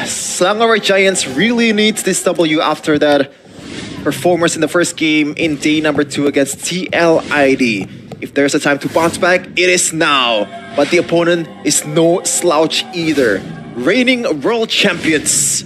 SLANGOR Giants really needs this W after that performance in the first game in day number 2 against TLID. If there's a time to bounce back, it is now. But the opponent is no slouch either. Reigning world champions.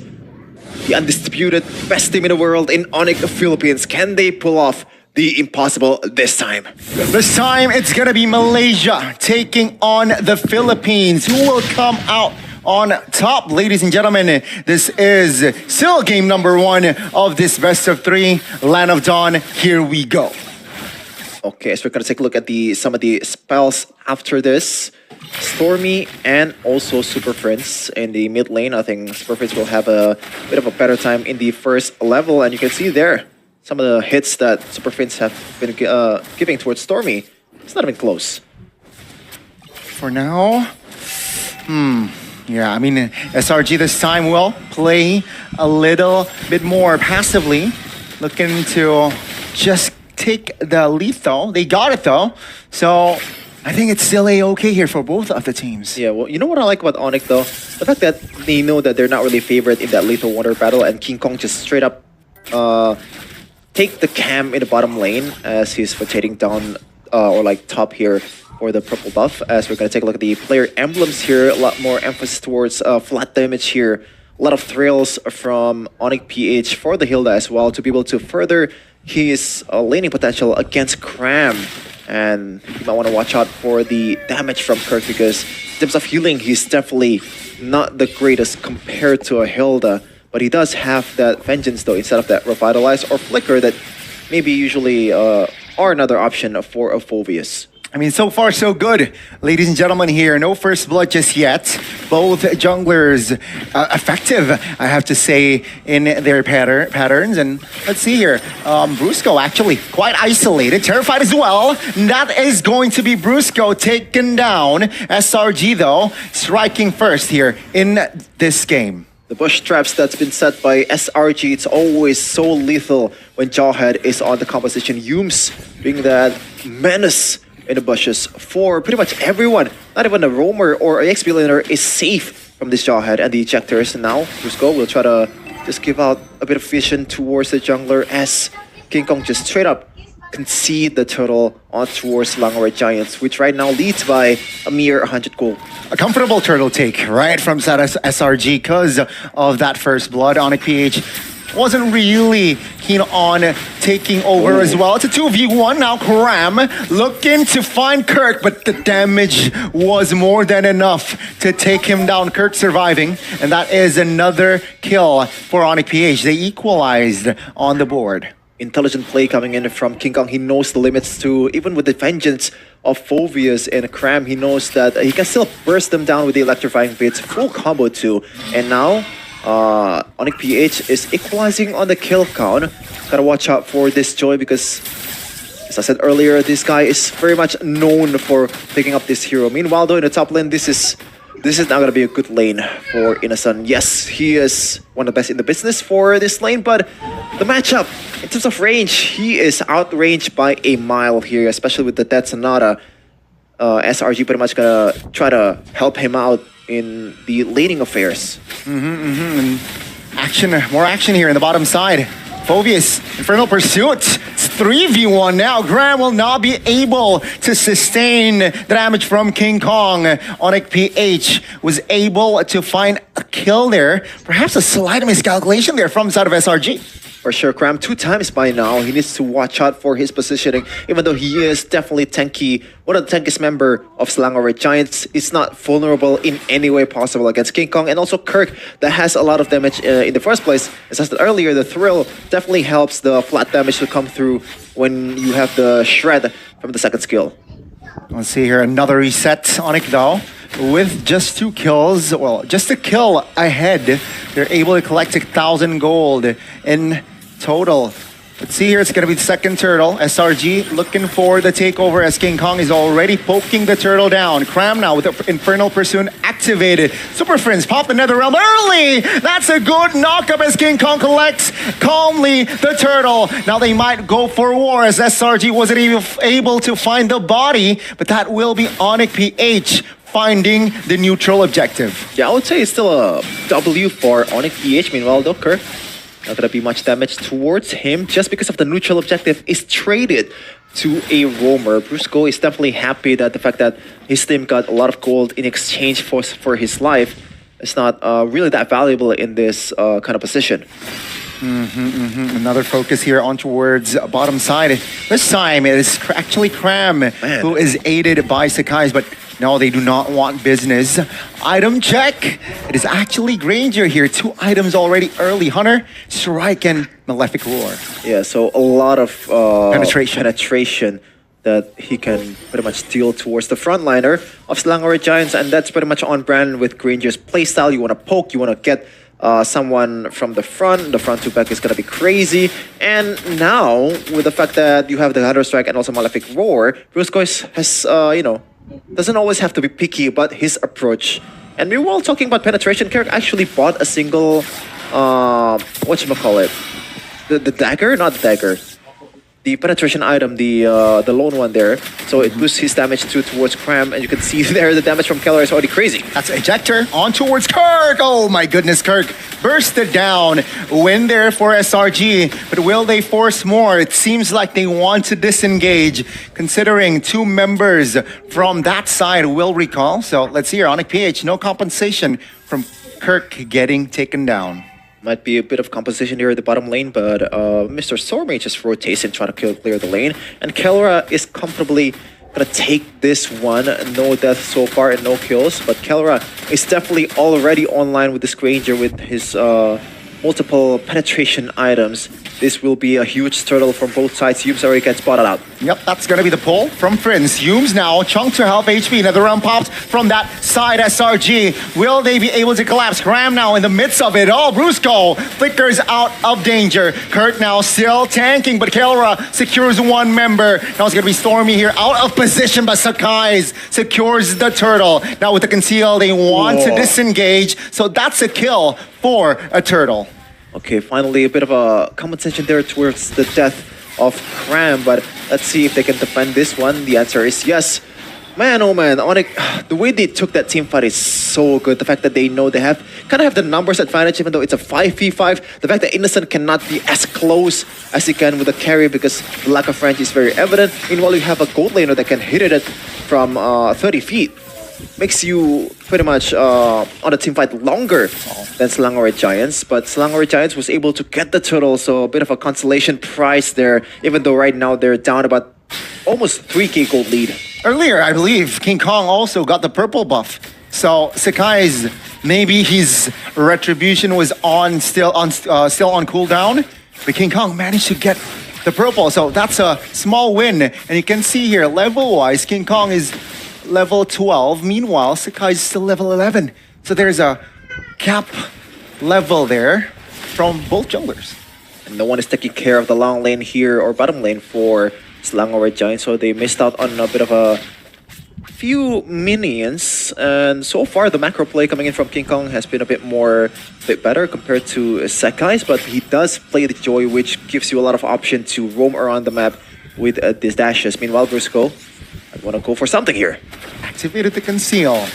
The undisputed best team in the world in Onic, Philippines. Can they pull off the impossible this time? This time it's gonna be Malaysia taking on the Philippines. Who will come out on top, ladies and gentlemen? This is still game number 1 of this best of 3 Land of Dawn. Here we go. Okay, so we're gonna take a look at some of the spells after this. Stormy and also Super Prince in the mid lane. I think Super Prince will have a bit of a better time in the first level, and you can see there some of the hits that Super Prince have been giving towards Stormy. It's not even close. For now, yeah, I mean, SRG this time will play a little bit more passively, looking to just take the lethal. They got it though, so I think it's still a-okay here for both of the teams. Yeah, well, you know what I like about Onic though? The fact that they know that they're not really favored in that lethal water battle, and King Kong just straight up take the cam in the bottom lane as he's rotating down or like top here for the purple buff. As we're gonna take a look at the player emblems here, a lot more emphasis towards flat damage here. A lot of thrills from Onic PH for the Hilda as well to be able to further his laning potential against Cram. And you might want to watch out for the damage from Kirk, because in terms of healing, he's definitely not the greatest compared to a Hilda. But he does have that Vengeance though, instead of that Revitalize or Flicker that maybe usually are another option for a Phoveus. I mean, so far so good, ladies and gentlemen here. No first blood just yet. Both junglers effective, I have to say, in their patterns. And let's see here. Brusco actually quite isolated, terrified as well. That is going to be Brusco taken down. SRG though, striking first here in this game. The bush traps that's been set by SRG, it's always so lethal when Jawhead is on the composition. Yums being that menace in the bushes for pretty much everyone. Not even a roamer or a XP laner is safe from this Jawhead and the ejectors. And now Brusco will try to just give out a bit of vision towards the jungler as King Kong just straight up concede the turtle on towards SLANGOR Giants, which right now leads by a mere 100 gold. A comfortable turtle take right from SRG because of that first blood. Onic PH wasn't really keen on taking over as well. It's a 2v1 now. Cram looking to find Kirk, but the damage was more than enough to take him down. Kirk surviving, and that is another kill for Onic PH. They equalized on the board. Intelligent play coming in from King Kong. He knows the limits too. Even with the Vengeance of Phoveus and Cram, he knows that he can still burst them down with the electrifying bits. Full combo too. And now Onic PH is equalizing on the kill count. Gotta watch out for this Joy, because as I said earlier, this guy is very much known for picking up this hero. Meanwhile though, in the top lane, this is not gonna be a good lane for Inasan. Yes, he is one of the best in the business for this lane, but the matchup, in terms of range, he is outranged by a mile here, especially with the Dead Sonata. SRG pretty much gonna try to help him out in the laning affairs. And more action here in the bottom side. Phoveus, Infernal Pursuit. It's 3v1 now. Graham will not be able to sustain the damage from King Kong. Onic PH was able to find a kill there. Perhaps a slight miscalculation there from the side of SRG. For sure, Cram 2 times by now. He needs to watch out for his positioning. Even though he is definitely tanky, one of the tankiest member of SLANGOR Giants, is not vulnerable in any way possible against King Kong. And also Kirk, that has a lot of damage in the first place. As I said earlier, the thrill definitely helps the flat damage to come through when you have the shred from the second skill. Let's see here, another reset. Onic though, with just 2 kills, well, just a kill ahead, they're able to collect 1,000 gold in total. Let's see here, it's going to be the second turtle. SRG looking for the takeover as King Kong is already poking the turtle down. Cram now with the Infernal Pursuit activated. Super Friends pop the Netherrealm early! That's a good knockup as King Kong collects calmly the turtle. Now they might go for war as SRG wasn't even able to find the body, but that will be Onic PH finding the neutral objective. Yeah, I would say it's still a W for Onic PH. Meanwhile, though, Kirk, not gonna be much damage towards him just because of the neutral objective is traded to a roamer. Brusco is definitely happy that the fact that his team got a lot of gold in exchange for his life is not really that valuable in this kind of position. Another focus here on towards bottom side. This time it is actually Cram who is aided by Sakai's, but no, they do not want business. Item check. It is actually Granger here. 2 items already early. Hunter, Strike, and Malefic Roar. Yeah, so a lot of penetration that he can pretty much deal towards the frontliner of Selangor Giants, and that's pretty much on brand with Granger's playstyle. You want to poke, you want to get someone from the front to back is going to be crazy. And now, with the fact that you have the Hunter Strike and also Malefic Roar, Brusco has, you know, doesn't always have to be picky about his approach. And meanwhile, talking about penetration, Kerr actually bought a single, whatchamacallit, the dagger? Not the dagger. The penetration item, the lone one there. So it boosts his damage too towards Cram, and you can see there the damage from Keller is already crazy. That's Ejector on towards Kirk. Oh my goodness, Kirk bursted down. Win there for SRG, but will they force more? It seems like they want to disengage, considering 2 members from that side will recall. So let's hear Onic PH, no compensation from Kirk getting taken down. Might be a bit of compensation here at the bottom lane, but Mr. Stormage just rotates and try to clear the lane. And Kellera is comfortably gonna take this one. No death so far and no kills, but Kellera is definitely already online with this Granger with his multiple penetration items. This will be a huge turtle from both sides. Yumes already gets spotted out. Yep, that's going to be the pull from Prince. Yumes now, chunk to half HP. Another round pops from that side SRG. Will they be able to collapse? Cram now in the midst of it all. Brusco flickers out of danger. Kurt now still tanking, but Kellera secures 1 member. Now it's going to be Stormy here out of position, but Sakai's secures the turtle. Now with the conceal, they want to disengage. So that's a kill for a turtle. Okay, finally a bit of a compensation there towards the death of Cram, but let's see if they can defend this one. The answer is yes. Man, oh man, Onic, the way they took that team fight is so good. The fact that they know they kind of have the numbers advantage, even though it's a 5v5. The fact that Innocent cannot be as close as he can with the carry because the lack of range is very evident. Meanwhile, you have a gold laner that can hit it from 30 feet. Makes you pretty much on the team fight longer than Selangor Giants, but Selangor Giants was able to get the turtle, so a bit of a consolation prize there, even though right now they're down about almost 3k gold lead. Earlier, I believe, King Kong also got the purple buff. So Sakai's, maybe his retribution was still on cooldown, but King Kong managed to get the purple, so that's a small win. And you can see here, level-wise, King Kong is level 12. Meanwhile, Sakai is still level 11. So there's a cap level there from both junglers. And no one is taking care of the long lane here or bottom lane for Selangor Giants, so they missed out on a bit of a few minions. And so far, the macro play coming in from King Kong has been a bit better compared to Sakai's, but he does play the Joy, which gives you a lot of option to roam around the map with these dashes. Meanwhile, Brusco, I want to go for something here. Activated the conceal.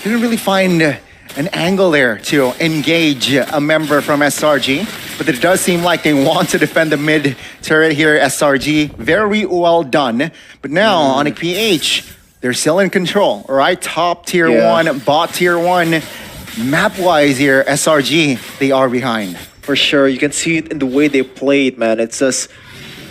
Didn't really find an angle there to engage a member from SRG, but it does seem like they want to defend the mid turret here. SRG, very well done. But now, Onic PH, they're still in control, all right? Top tier 1, bot tier 1. Map-wise here, SRG, they are behind. For sure, you can see it in the way they played, man. It's just,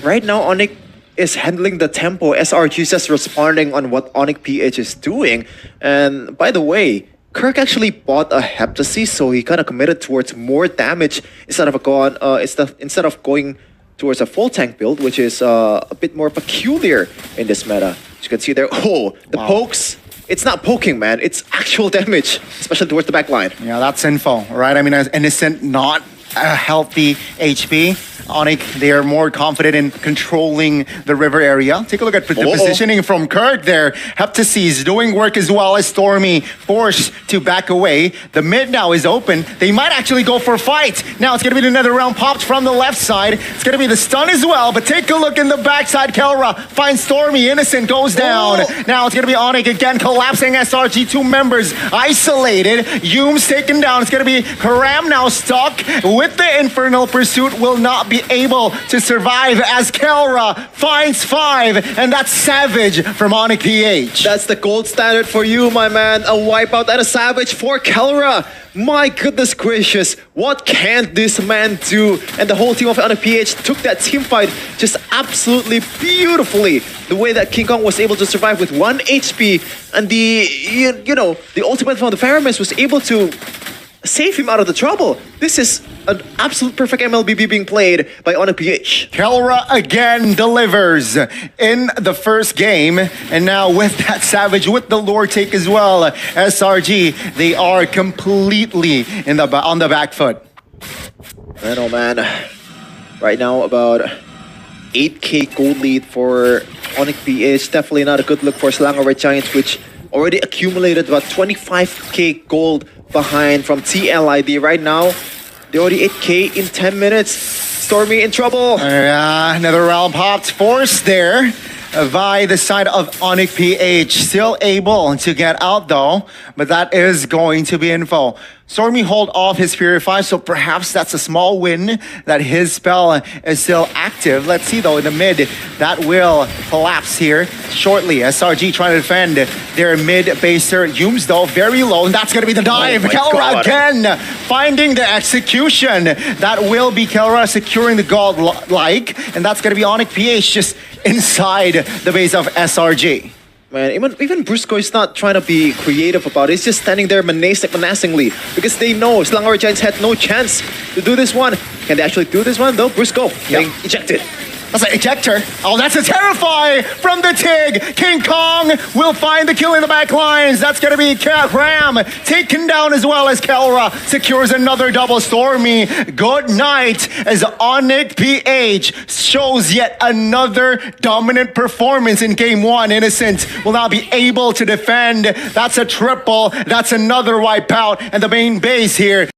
right now, Onic is handling the tempo. SRG is just responding on what Onic PH is doing. And by the way, Kirk actually bought a Heptasy, so he kind of committed towards more damage instead of going towards a full tank build, which is a bit more peculiar in this meta. As you can see there, the pokes. It's not poking, man. It's actual damage, especially towards the back line. Yeah, that's info, right? I mean, as Innocent, not a healthy HP. Onic, they are more confident in controlling the river area. Take a look at the positioning from Kirk there. Heptasees doing work as well as Stormy, forced to back away. The mid now is open. They might actually go for a fight. Now it's going to be another round popped from the left side. It's going to be the stun as well, but take a look in the backside. Kelra finds Stormy. Innocent goes down. Now it's going to be Onic again, collapsing SRG. Two members isolated. Hume's taken down. It's going to be Karam now stuck with the Infernal Pursuit. Will not be able to survive as Kelra finds 5, and that's Savage from Onic PH. That's the gold standard for you, my man. A wipeout and a Savage for Kelra. My goodness gracious, what can this man do? And the whole team of Onic PH took that team fight just absolutely beautifully. The way that King Kong was able to survive with 1 HP, and the ultimate from the Paramis was able to save him out of the trouble. This is an absolute perfect MLBB being played by Onic PH. Kelra again delivers in the first game, and now with that Savage, with the lore take as well, SRG, they are completely on the back foot. Man, oh man. Right now, about 8k gold lead for Onic PH. Definitely not a good look for SELANGOR Giants, which already accumulated about 25k gold behind from TLID. Right now, they're already 8k in 10 minutes. Stormy in trouble. Another round popped, forced there by the side of Onic PH. Still able to get out though, but that is going to be info. Stormy hold off his Purify, so perhaps that's a small win that his spell is still active. Let's see though, in the mid, that will collapse here shortly. SRG trying to defend their mid-baser. Humes though, very low, and that's going to be the dive. Kelra again, finding the execution. That will be Kelra securing the god-like, and that's going to be Onic PH just inside the base of SRG. Man, even Brusco is not trying to be creative about it. He's just standing there menacingly because they know SELANGOR Giants had no chance to do this one. Can they actually do this one though? Brusco getting ejected. That's an ejector. Oh, that's a Terrify from the TIG. King Kong will find the kill in the back lines. That's going to be Ram taken down as well as Kelra secures another double. Stormy. Good night as Onic PH shows yet another dominant performance in game 1. Innocent will not be able to defend. That's a triple. That's another wipeout. And the main base here